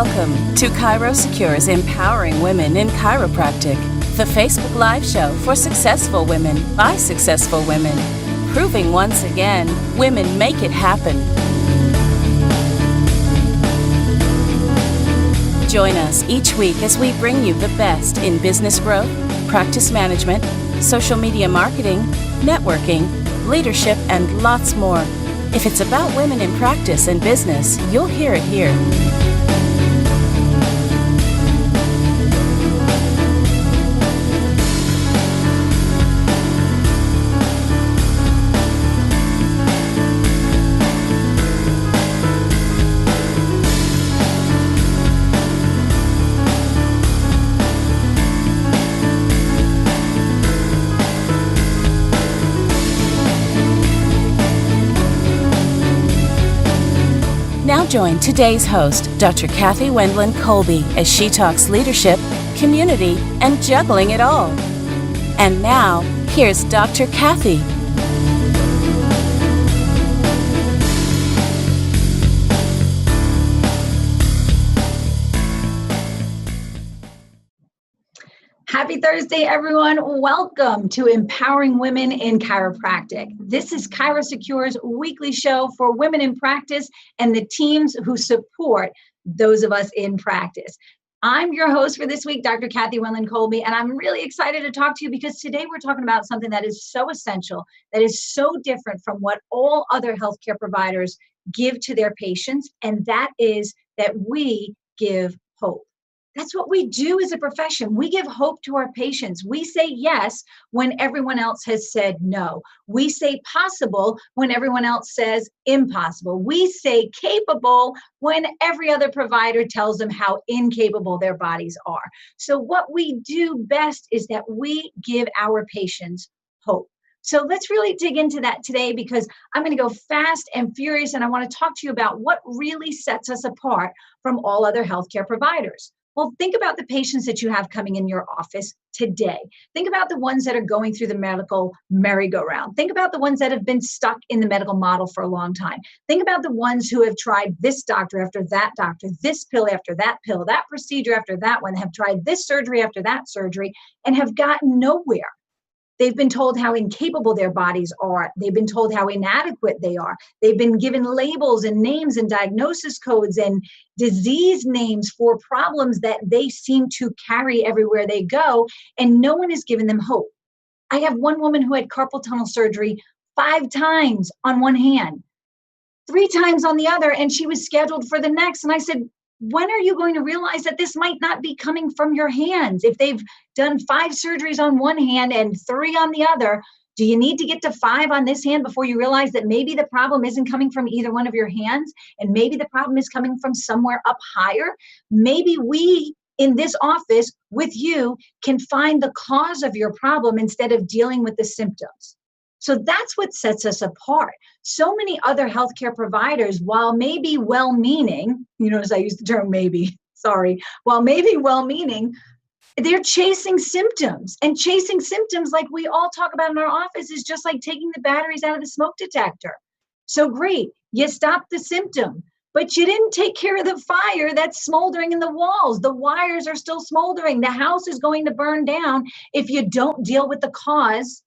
Welcome to ChiroSecure's Empowering Women in Chiropractic, the Facebook Live show for successful women by successful women, proving once again women make it happen. Join us each week as we bring you the best in business growth, practice management, social media marketing, networking, leadership, and lots more. If it's about women in practice and business, you'll hear it here. Now join today's host, Dr. Cathy Wendland-Colby, as she talks leadership, community, and juggling it all. And now, here's Dr. Cathy. Happy Thursday, everyone. Welcome to Empowering Women in Chiropractic. This is ChiroSecure's weekly show for women in practice and the teams who support those of us in practice. I'm your host for this week, Dr. Cathy Wendland-Colby, and I'm really excited to talk to you because today we're talking about something that is so essential, that is so different from what all other healthcare providers give to their patients, and that is that we give hope. That's what we do as a profession. We give hope to our patients. We say yes when everyone else has said no. We say possible when everyone else says impossible. We say capable when every other provider tells them how incapable their bodies are. So what we do best is that we give our patients hope. So let's really dig into that today because I'm going to go fast and furious, and I want to talk to you about what really sets us apart from all other healthcare providers. Well, think about the patients that you have coming in your office today. Think about the ones that are going through the medical merry-go-round. Think about the ones that have been stuck in the medical model for a long time. Think about the ones who have tried this doctor after that doctor, this pill after that pill, that procedure after that one, have tried this surgery after that surgery, and have gotten nowhere. They've been told how incapable their bodies are. They've been told how inadequate they are. They've been given labels and names and diagnosis codes and disease names for problems that they seem to carry everywhere they go, and no one has given them hope. I have one woman who had carpal tunnel surgery 5 times on one hand, 3 times on the other, and she was scheduled for the next. And I said, when are you going to realize that this might not be coming from your hands? If they've done 5 surgeries on one hand and 3 on the other, do you need to get to 5 on this hand before you realize that maybe the problem isn't coming from either one of your hands, and maybe the problem is coming from somewhere up higher? Maybe we in this office with you can find the cause of your problem instead of dealing with the symptoms. So that's what sets us apart. So many other healthcare providers, while maybe well-meaning, you notice I use the term maybe, sorry, while maybe well-meaning, they're chasing symptoms. And chasing symptoms, like we all talk about in our office, is just like taking the batteries out of the smoke detector. So great, you stopped the symptom, but you didn't take care of the fire that's smoldering in the walls. The wires are still smoldering. The house is going to burn down if you don't deal with the cause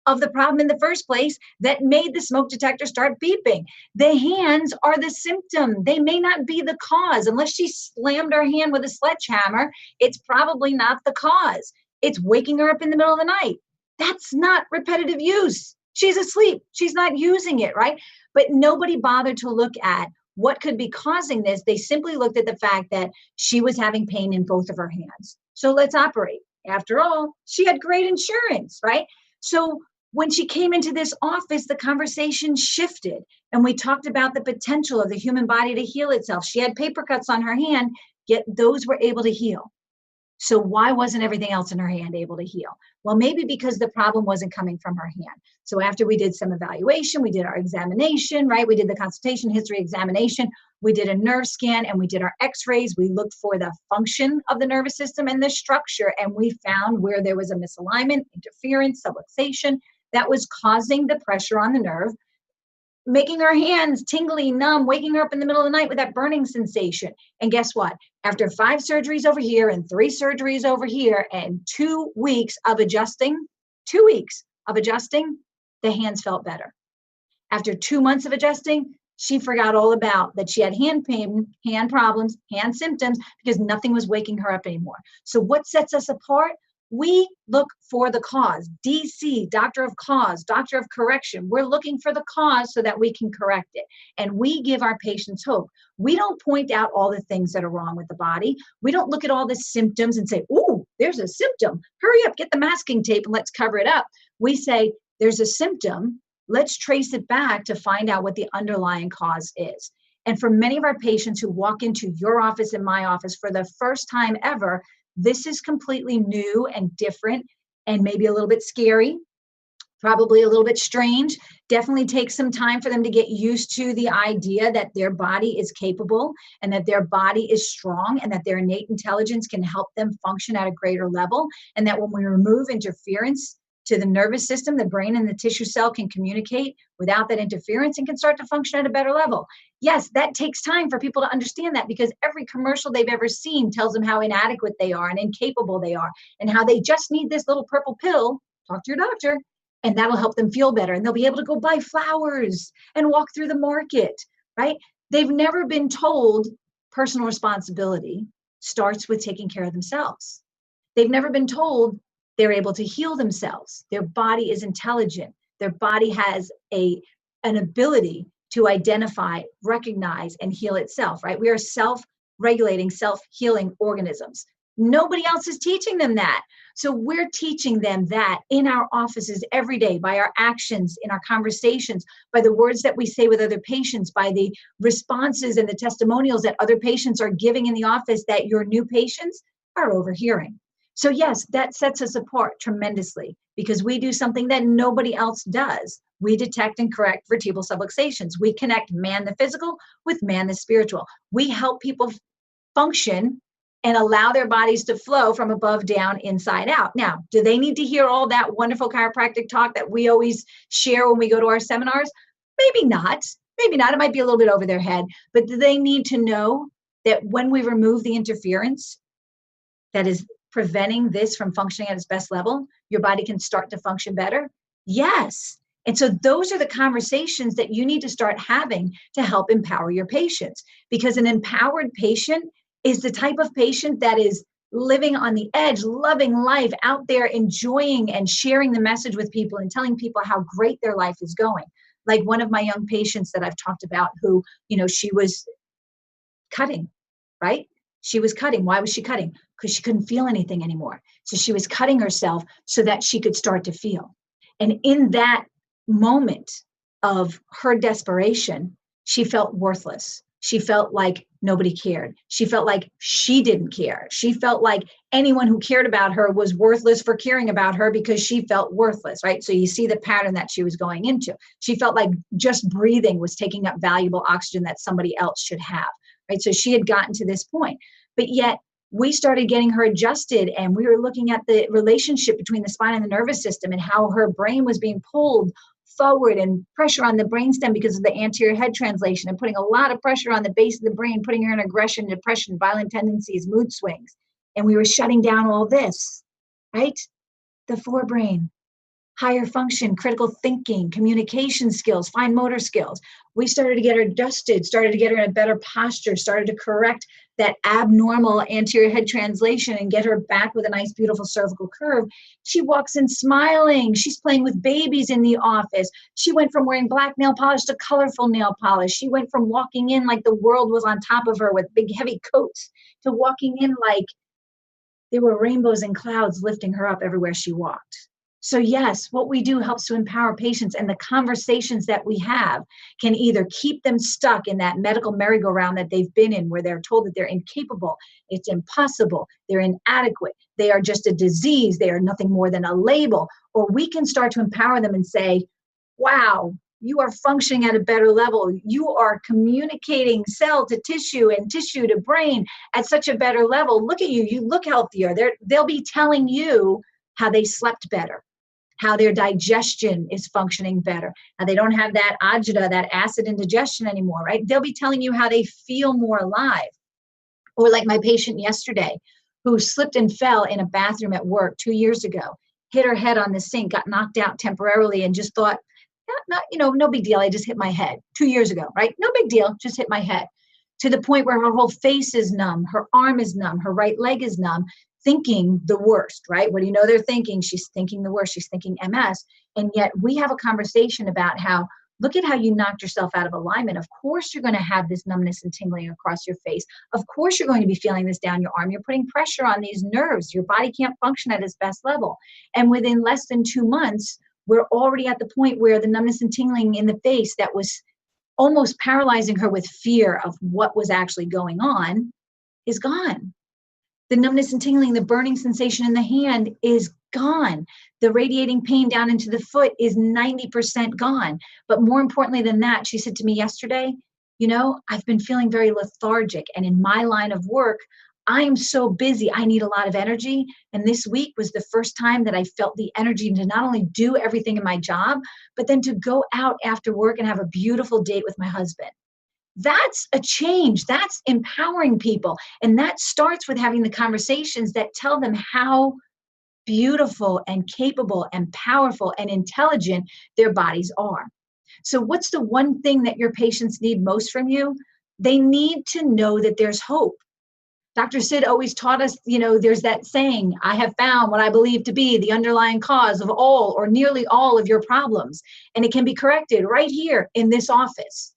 of the problem in the first place that made the smoke detector start beeping. The hands are the symptom. They may not be the cause. Unless she slammed her hand with a sledgehammer, it's probably not the cause. It's waking her up in the middle of the night. That's not repetitive use. She's asleep. She's not using it, right? But nobody bothered to look at what could be causing this. They simply looked at the fact that she was having pain in both of her hands. So let's operate. After all, she had great insurance, right? So when she came into this office, the conversation shifted, and we talked about the potential of the human body to heal itself. She had paper cuts on her hand, yet those were able to heal. So why wasn't everything else in her hand able to heal? Well, maybe because the problem wasn't coming from her hand. So after we did some evaluation, we did our examination, right? We did the consultation history examination. We did a nerve scan and we did our x-rays. We looked for the function of the nervous system and the structure, and we found where there was a misalignment, interference, subluxation that was causing the pressure on the nerve making her hands tingly, numb, waking her up in the middle of the night with that burning sensation. And guess what? After 5 surgeries over here and 3 surgeries over here and 2 weeks of adjusting, the hands felt better. After 2 months of adjusting, she forgot all about that she had hand pain, hand problems, hand symptoms, because nothing was waking her up anymore. So what sets us apart? We look for the cause. DC, doctor of cause, doctor of correction. We're looking for the cause so that we can correct it. And we give our patients hope. We don't point out all the things that are wrong with the body. We don't look at all the symptoms and say, "Ooh, there's a symptom. Hurry up, get the masking tape and let's cover it up." We say, "There's a symptom. Let's trace it back to find out what the underlying cause is." And for many of our patients who walk into your office and my office for the first time ever, this is completely new and different and maybe a little bit scary, probably a little bit strange. Definitely takes some time for them to get used to the idea that their body is capable and that their body is strong and that their innate intelligence can help them function at a greater level. And that when we remove interference to the nervous system, the brain and the tissue cell can communicate without that interference and can start to function at a better level. Yes, that takes time for people to understand that, because every commercial they've ever seen tells them how inadequate they are and incapable they are and how they just need this little purple pill. Talk to your doctor and that'll help them feel better. And they'll be able to go buy flowers and walk through the market, right? They've never been told personal responsibility starts with taking care of themselves. They've never been told they're able to heal themselves. Their body is intelligent. Their body has an ability to identify, recognize, and heal itself, right? We are self-regulating, self-healing organisms. Nobody else is teaching them that. So we're teaching them that in our offices every day, by our actions, in our conversations, by the words that we say with other patients, by the responses and the testimonials that other patients are giving in the office that your new patients are overhearing. So yes, that sets us apart tremendously, because we do something that nobody else does. We detect and correct vertebral subluxations. We connect man the physical with man the spiritual. We help people function and allow their bodies to flow from above down, inside out. Now, do they need to hear all that wonderful chiropractic talk that we always share when we go to our seminars? Maybe not. Maybe not. It might be a little bit over their head. But do they need to know that when we remove the interference that is preventing this from functioning at its best level, your body can start to function better? Yes. And so those are the conversations that you need to start having to help empower your patients, because an empowered patient is the type of patient that is living on the edge, loving life, out there enjoying and sharing the message with people and telling people how great their life is going. Like one of my young patients that I've talked about who, she was cutting, right? She was cutting. Why was she cutting? Because she couldn't feel anything anymore. So she was cutting herself so that she could start to feel. And in that moment of her desperation, she felt worthless. She felt like nobody cared. She felt like she didn't care. She felt like anyone who cared about her was worthless for caring about her, because she felt worthless, right? So you see the pattern that she was going into. She felt like just breathing was taking up valuable oxygen that somebody else should have, right? So she had gotten to this point. But yet we started getting her adjusted, and we were looking at the relationship between the spine and the nervous system and how her brain was being pulled forward and pressure on the brainstem because of the anterior head translation, and putting a lot of pressure on the base of the brain, putting her in aggression, depression, violent tendencies, mood swings. And we were shutting down all this, right? The forebrain, higher function, critical thinking, communication skills, fine motor skills. We started to get her adjusted, started to get her in a better posture, started to correct that abnormal anterior head translation and get her back with a nice, beautiful cervical curve. She walks in smiling. She's playing with babies in the office. She went from wearing black nail polish to colorful nail polish. She went from walking in like the world was on top of her with big, heavy coats to walking in like there were rainbows and clouds lifting her up everywhere she walked. So yes, what we do helps to empower patients, and the conversations that we have can either keep them stuck in that medical merry-go-round that they've been in, where they're told that they're incapable, it's impossible, they're inadequate, they are just a disease, they are nothing more than a label, or we can start to empower them and say, wow, you are functioning at a better level. You are communicating cell to tissue and tissue to brain at such a better level. Look at you, you look healthier. They'll be telling you how they slept better. how their digestion is functioning better, how they don't have that agita, that acid indigestion anymore, right? They'll be telling you how they feel more alive. Or like my patient yesterday who slipped and fell in a bathroom at work 2 years ago, hit her head on the sink, got knocked out temporarily, and just thought, no big deal. I just hit my head 2 years ago, right? No big deal. Just hit my head, to the point where her whole face is numb. Her arm is numb. Her right leg is numb, thinking the worst, right? What do you know they're thinking? She's thinking the worst. She's thinking MS. And yet we have a conversation about how, look at how you knocked yourself out of alignment. Of course, you're going to have this numbness and tingling across your face. Of course, you're going to be feeling this down your arm. You're putting pressure on these nerves. Your body can't function at its best level. And within less than 2 months, we're already at the point where the numbness and tingling in the face that was almost paralyzing her with fear of what was actually going on is gone. The numbness and tingling, the burning sensation in the hand is gone. The radiating pain down into the foot is 90% gone. But more importantly than that, she said to me yesterday, I've been feeling very lethargic. And in my line of work, I am so busy. I need a lot of energy. And this week was the first time that I felt the energy to not only do everything in my job, but then to go out after work and have a beautiful date with my husband. That's a change. That's empowering people. And that starts with having the conversations that tell them how beautiful and capable and powerful and intelligent their bodies are. So what's the one thing that your patients need most from you? They need to know that there's hope. Dr. Sid always taught us, there's that saying, I have found what I believe to be the underlying cause of all or nearly all of your problems. And it can be corrected right here in this office.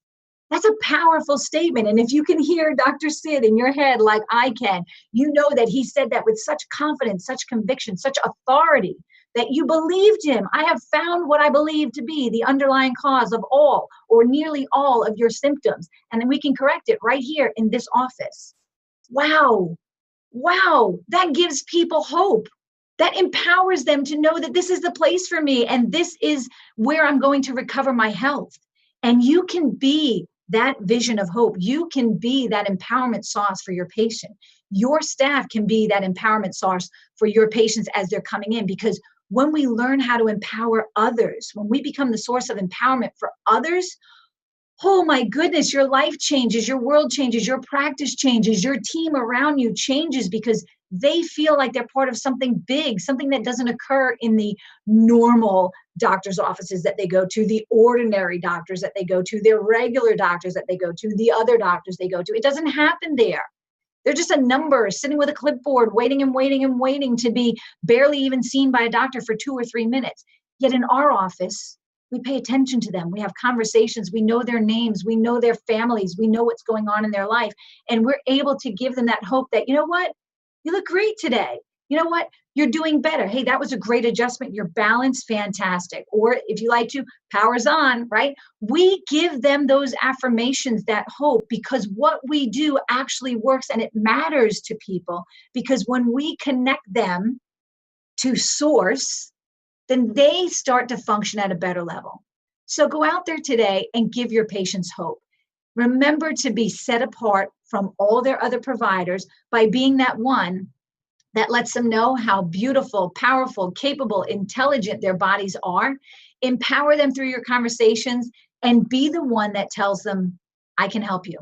That's a powerful statement. And if you can hear Dr. Sid in your head like I can, you know that he said that with such confidence, such conviction, such authority that you believed him. I have found what I believe to be the underlying cause of all or nearly all of your symptoms. And then we can correct it right here in this office. Wow, that gives people hope. That empowers them to know that this is the place for me and this is where I'm going to recover my health. And you can be that vision of hope. You can be that empowerment sauce for your patient. Your staff can be that empowerment sauce for your patients as they're coming in, because when we learn how to empower others, when we become the source of empowerment for others, oh my goodness, your life changes, your world changes, your practice changes, your team around you changes because they feel like they're part of something big, something that doesn't occur in the normal doctor's offices that they go to, the ordinary doctors that they go to, their regular doctors that they go to, the other doctors they go to. It doesn't happen there. They're just a number sitting with a clipboard, waiting and waiting and waiting to be barely even seen by a doctor for 2 or 3 minutes. Yet in our office, we pay attention to them. We have conversations. We know their names. We know their families. We know what's going on in their life. And we're able to give them that hope that, you know what? You look great today. You know what? You're doing better. Hey, that was a great adjustment. Your balance, fantastic. Or if you like to, powers on, right? We give them those affirmations, that hope, because what we do actually works and it matters to people. Because when we connect them to source, then they start to function at a better level. So go out there today and give your patients hope. Remember to be set apart from all their other providers by being that one that lets them know how beautiful, powerful, capable, intelligent their bodies are. Empower them through your conversations and be the one that tells them, I can help you.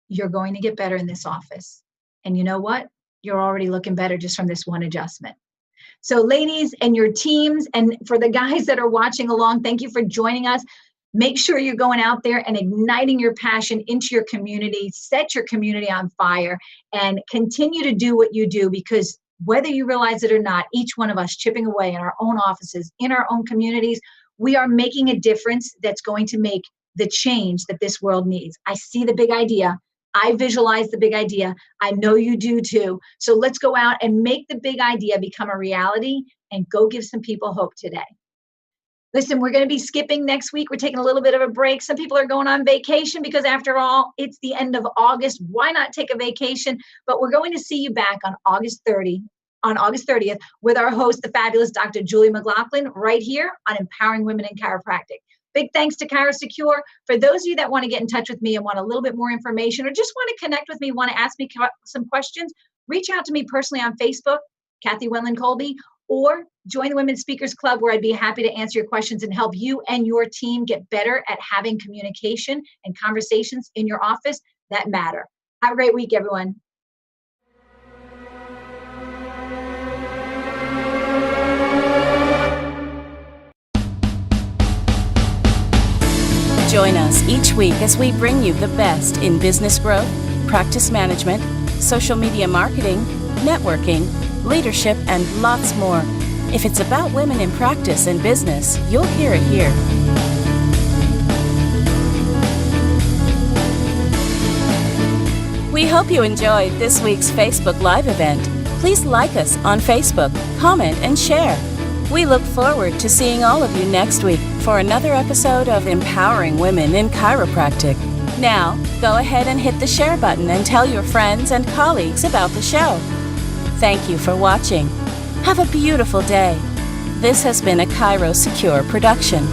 You're going to get better in this office. And you know what? You're already looking better just from this one adjustment. So ladies and your teams, and for the guys that are watching along, thank you for joining us. Make sure you're going out there and igniting your passion into your community, set your community on fire, and continue to do what you do, because whether you realize it or not, each one of us chipping away in our own offices, in our own communities, we are making a difference that's going to make the change that this world needs. I see the big idea. I visualize the big idea. I know you do too. So let's go out and make the big idea become a reality and go give some people hope today. Listen, we're going to be skipping next week. We're taking a little bit of a break. Some people are going on vacation because after all, it's the end of August. Why not take a vacation? But we're going to see you back on August 30th with our host, the fabulous Dr. Julie McLaughlin, right here on Empowering Women in Chiropractic. Big thanks to ChiroSecure. For those of you that want to get in touch with me and want a little bit more information or just want to connect with me, want to ask me some questions, reach out to me personally on Facebook, Cathy Wendland-Colby, or join the Women Speakers Club, where I'd be happy to answer your questions and help you and your team get better at having communication and conversations in your office that matter. Have a great week, everyone. Join us each week as we bring you the best in business growth, practice management, social media marketing, networking, leadership, and lots more. If it's about women in practice and business, you'll hear it here. We hope you enjoyed this week's Facebook Live event. Please like us on Facebook, comment, and share. We look forward to seeing all of you next week for another episode of Empowering Women in Chiropractic. Now, go ahead and hit the share button and tell your friends and colleagues about the show. Thank you for watching. Have a beautiful day. This has been a ChiroSecure production.